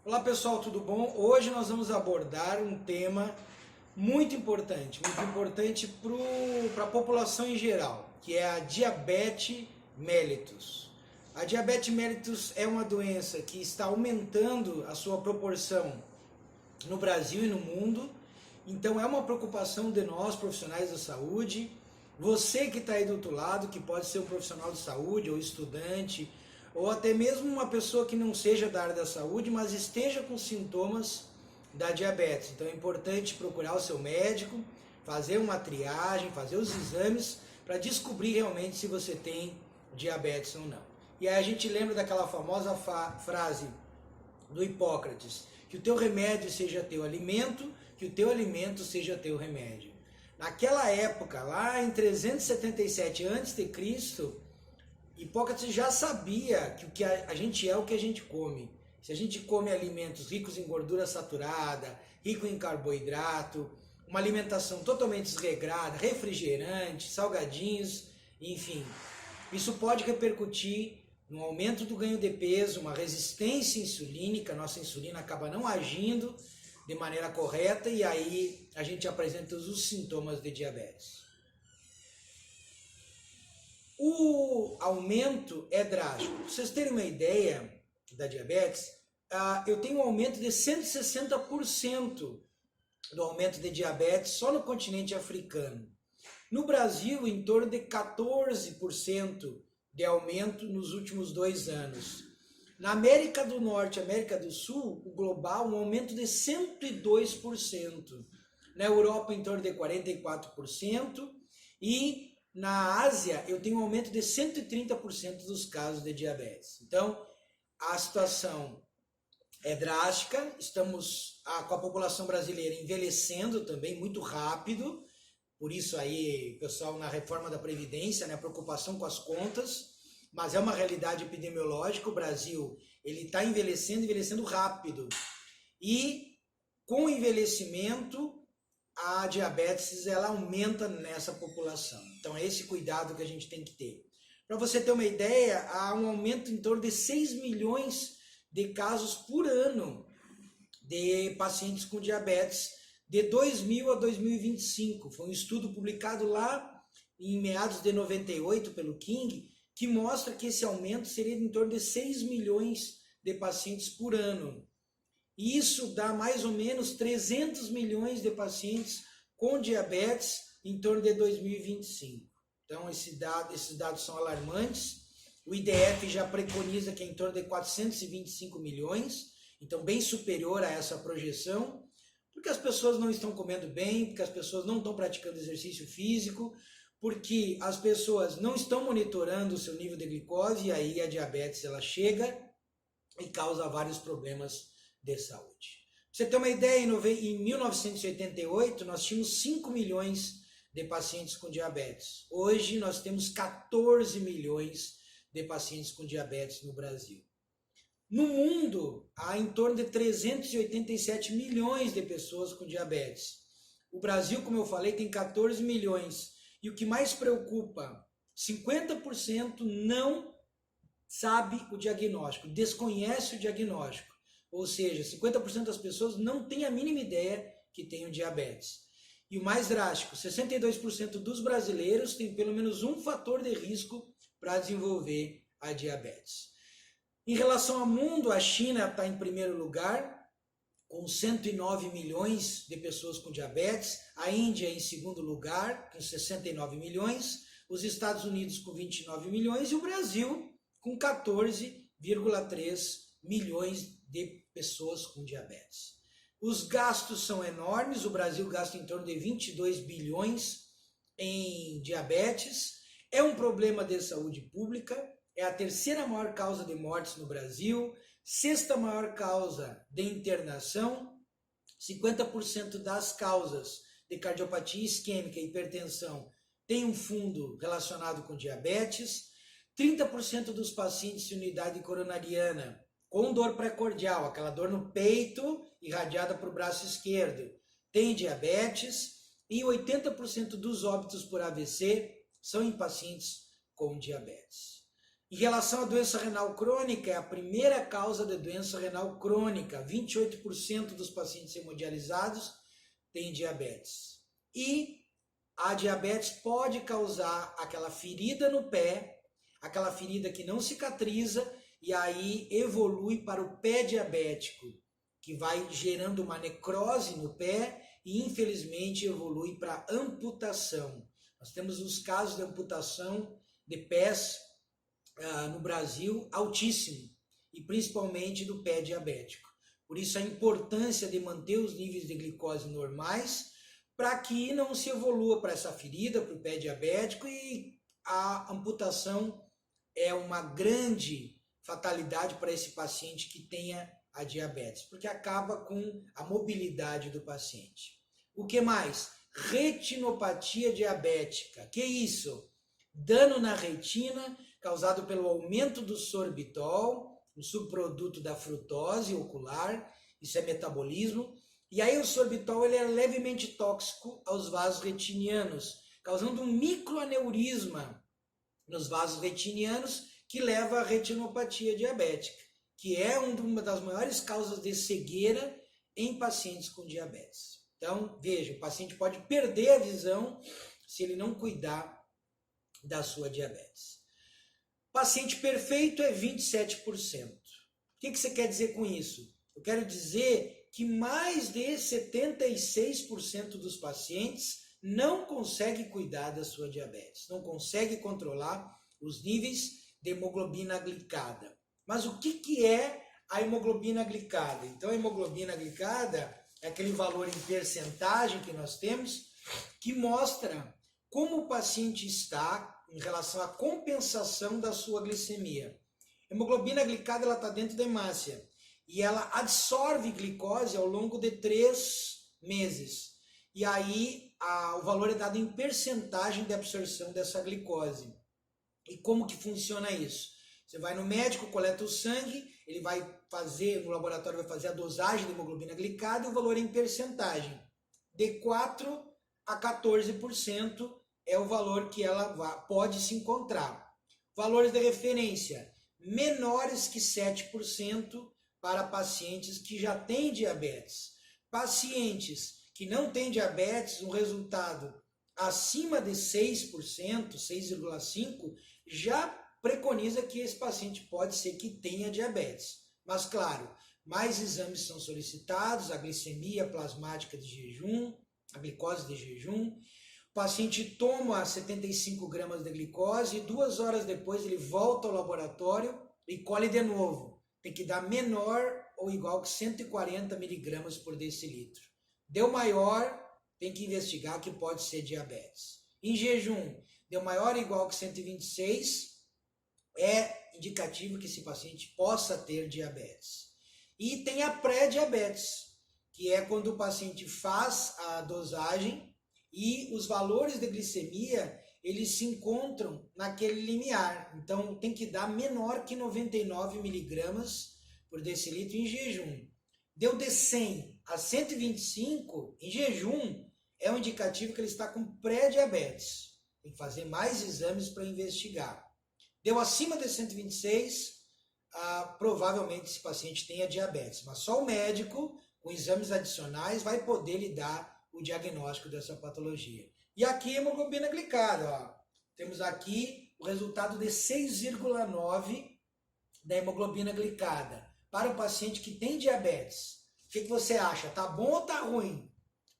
Olá pessoal, tudo bom? Hoje nós vamos abordar um tema muito importante para a população em geral, que é a diabetes mellitus. A diabetes mellitus é uma doença que está aumentando a sua proporção no Brasil e no mundo, então é uma preocupação de nós, profissionais da saúde. Você que está aí do outro lado, que pode ser um profissional de saúde ou estudante, ou até mesmo uma pessoa que não seja da área da saúde, mas esteja com sintomas da diabetes. Então é importante procurar o seu médico, fazer uma triagem, fazer os exames para descobrir realmente se você tem diabetes ou não. E aí a gente lembra daquela famosa frase do Hipócrates, que o teu remédio seja teu alimento, que o teu alimento seja teu remédio. Naquela época, lá em 377 a.C., Hipócrates já sabia que o que a gente é o que a gente come. Se a gente come alimentos ricos em gordura saturada, rico em carboidrato, uma alimentação totalmente desregrada, refrigerante, salgadinhos, enfim, isso pode repercutir no aumento do ganho de peso, uma resistência insulínica, nossa insulina acaba não agindo de maneira correta e aí a gente apresenta os sintomas de diabetes. O aumento é drástico. Para vocês terem uma ideia da diabetes, eu tenho um aumento de 160% do aumento de diabetes só no continente africano. No Brasil, em torno de 14% de aumento nos últimos 2 anos. Na América do Norte e América do Sul, o global, um aumento de 102%. Na Europa, em torno de 44%. E na Ásia, eu tenho um aumento de 130% dos casos de diabetes. Então, a situação é drástica. Estamos com a população brasileira envelhecendo também muito rápido. Por isso aí, pessoal, na reforma da Previdência, né, a preocupação com as contas, mas é uma realidade epidemiológica. O Brasil ele está envelhecendo rápido. E com o envelhecimento, a diabetes ela aumenta nessa população. Então é esse cuidado que a gente tem que ter. Para você ter uma ideia, há um aumento em torno de 6 milhões de casos por ano de pacientes com diabetes de 2000 a 2025. Foi um estudo publicado lá em meados de 98 pelo King, que mostra que esse aumento seria em torno de 6 milhões de pacientes por ano. Isso dá mais ou menos 300 milhões de pacientes com diabetes em torno de 2025. Então, esses dados são alarmantes. O IDF já preconiza que é em torno de 425 milhões, então bem superior a essa projeção, porque as pessoas não estão comendo bem, porque as pessoas não estão praticando exercício físico, porque as pessoas não estão monitorando o seu nível de glicose, e aí a diabetes ela chega e causa vários problemas de saúde. Pra você ter uma ideia, em 1988 nós tínhamos 5 milhões de pacientes com diabetes. Hoje nós temos 14 milhões de pacientes com diabetes no Brasil. No mundo, há em torno de 387 milhões de pessoas com diabetes. O Brasil, como eu falei, tem 14 milhões. E o que mais preocupa, 50% não sabe o diagnóstico, desconhece o diagnóstico. Ou seja, 50% das pessoas não têm a mínima ideia que tem o diabetes. E o mais drástico, 62% dos brasileiros têm pelo menos um fator de risco para desenvolver a diabetes. Em relação ao mundo, a China está em primeiro lugar, com 109 milhões de pessoas com diabetes, a Índia em segundo lugar, com 69 milhões, os Estados Unidos com 29 milhões e o Brasil com 14,3 milhões de pessoas com diabetes. Os gastos são enormes, o Brasil gasta em torno de 22 bilhões em diabetes, é um problema de saúde pública, é a terceira maior causa de mortes no Brasil, sexta maior causa de internação, 50% das causas de cardiopatia isquêmica e hipertensão tem um fundo relacionado com diabetes, 30% dos pacientes de unidade coronariana com dor precordial, aquela dor no peito irradiada para o braço esquerdo, tem diabetes e 80% dos óbitos por AVC são em pacientes com diabetes. Em relação à doença renal crônica, é a primeira causa de doença renal crônica. 28% dos pacientes hemodializados têm diabetes. E a diabetes pode causar aquela ferida no pé, aquela ferida que não cicatriza e aí evolui para o pé diabético, que vai gerando uma necrose no pé e infelizmente evolui para amputação. Nós temos os casos de amputação de pés no Brasil altíssimo, e principalmente do pé diabético. Por isso a importância de manter os níveis de glicose normais para que não se evolua para essa ferida, para o pé diabético, e a amputação é uma grande fatalidade para esse paciente que tenha a diabetes, porque acaba com a mobilidade do paciente. O que mais? Retinopatia diabética. Que isso? Dano na retina causado pelo aumento do sorbitol, um subproduto da frutose ocular, isso é metabolismo. E aí o sorbitol ele é levemente tóxico aos vasos retinianos, causando um microaneurisma nos vasos retinianos que leva à retinopatia diabética, que é uma das maiores causas de cegueira em pacientes com diabetes. Então, veja, o paciente pode perder a visão se ele não cuidar da sua diabetes. Paciente perfeito é 27%. O que você quer dizer com isso? Eu quero dizer que mais de 76% dos pacientes não conseguem cuidar da sua diabetes, não conseguem controlar os níveis de hemoglobina glicada. Mas o que é a hemoglobina glicada? Então, a hemoglobina glicada é aquele valor em percentagem que nós temos que mostra como o paciente está em relação à compensação da sua glicemia. A hemoglobina glicada está dentro da hemácia e ela absorve glicose ao longo de 3 meses. E aí o valor é dado em percentagem de absorção dessa glicose. E como que funciona isso? Você vai no médico, coleta o sangue, ele vai fazer, no laboratório vai fazer a dosagem de hemoglobina glicada e o valor é em percentagem. De 4 a 14% é o valor que ela pode se encontrar. Valores de referência menores que 7% para pacientes que já têm diabetes. Pacientes que não têm diabetes, um resultado acima de 6%, 6,5%, já preconiza que esse paciente pode ser que tenha diabetes. Mas, claro, mais exames são solicitados, a glicemia plasmática de jejum, a glicose de jejum. O paciente toma 75 gramas de glicose e 2 horas depois ele volta ao laboratório e colhe de novo. Tem que dar menor ou igual que 140 miligramas por decilitro. Deu maior, tem que investigar que pode ser diabetes. Em jejum, deu maior ou igual que 126, é indicativo que esse paciente possa ter diabetes. E tem a pré-diabetes, que é quando o paciente faz a dosagem e os valores de glicemia, eles se encontram naquele limiar. Então, tem que dar menor que 99 miligramas por decilitro em jejum. Deu de 100 a 125 em jejum, é um indicativo que ele está com pré-diabetes. Tem que fazer mais exames para investigar. Deu acima de 126, provavelmente esse paciente tenha diabetes. Mas só o médico, com exames adicionais, vai poder lhe dar o diagnóstico dessa patologia. E aqui a hemoglobina glicada. Ó. Temos aqui o resultado de 6,9 da hemoglobina glicada para o paciente que tem diabetes. O que você acha? Tá bom ou tá ruim?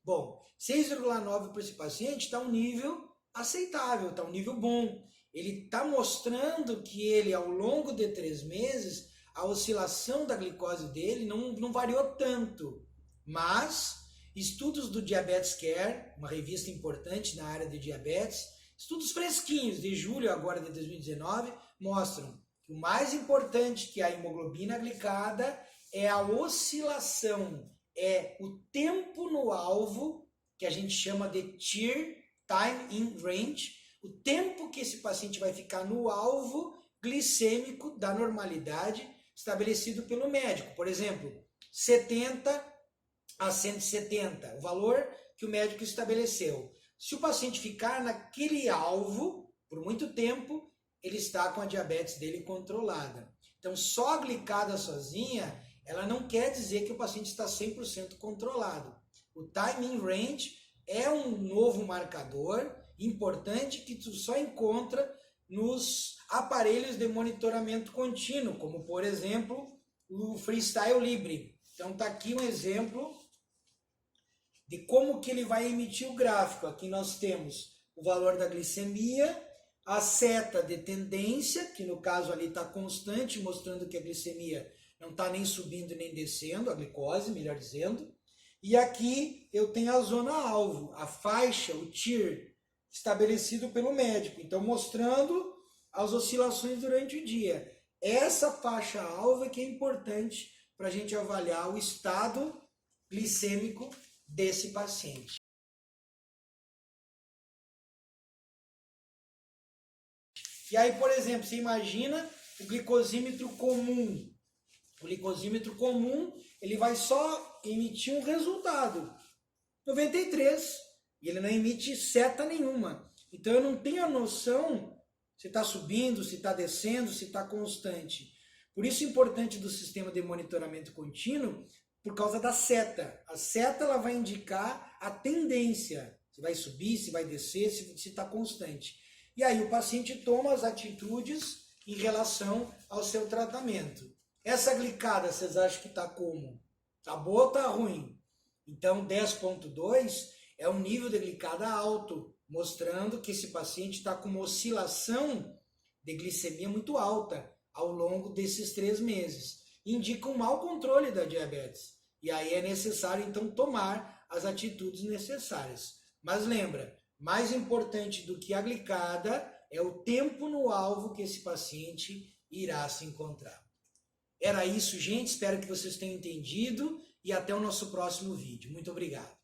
Bom, 6,9 para esse paciente está um nível aceitável, está um nível bom. Ele está mostrando que ele, ao longo de 3 meses, a oscilação da glicose dele não variou tanto. Mas estudos do Diabetes Care, uma revista importante na área de diabetes, estudos fresquinhos de julho agora de 2019, mostram que o mais importante que a hemoglobina glicada é a oscilação, é o tempo no alvo, que a gente chama de TIR, Time in Range, o tempo que esse paciente vai ficar no alvo glicêmico da normalidade estabelecido pelo médico. Por exemplo, 70 a 170, o valor que o médico estabeleceu. Se o paciente ficar naquele alvo por muito tempo, ele está com a diabetes dele controlada. Então, só a glicada sozinha, ela não quer dizer que o paciente está 100% controlado. O time in range é um novo marcador importante que tu só encontra nos aparelhos de monitoramento contínuo, como por exemplo o Freestyle Libre. Então tá aqui um exemplo de como que ele vai emitir o gráfico. Aqui nós temos o valor da glicemia, a seta de tendência, que no caso ali está constante, mostrando que a glicemia não está nem subindo nem descendo, a glicose, melhor dizendo. E aqui eu tenho a zona alvo, a faixa, o TIR, estabelecido pelo médico. Então, mostrando as oscilações durante o dia. Essa faixa alvo é que é importante para a gente avaliar o estado glicêmico desse paciente. E aí, por exemplo, você imagina o glicosímetro comum. O glicosímetro comum, ele vai só emitir um resultado, 93, e ele não emite seta nenhuma. Então eu não tenho a noção se está subindo, se está descendo, se está constante. Por isso é importante do sistema de monitoramento contínuo, por causa da seta. A seta ela vai indicar a tendência, se vai subir, se vai descer, se está constante. E aí o paciente toma as atitudes em relação ao seu tratamento. Essa glicada, vocês acham que está como? Está boa ou está ruim? Então 10,2 é um nível de glicada alto, mostrando que esse paciente está com uma oscilação de glicemia muito alta ao longo desses 3 meses. Indica um mau controle da diabetes. E aí é necessário, então, tomar as atitudes necessárias. Mas lembra, mais importante do que a glicada é o tempo no alvo que esse paciente irá se encontrar. Era isso, gente. Espero que vocês tenham entendido e até o nosso próximo vídeo. Muito obrigado.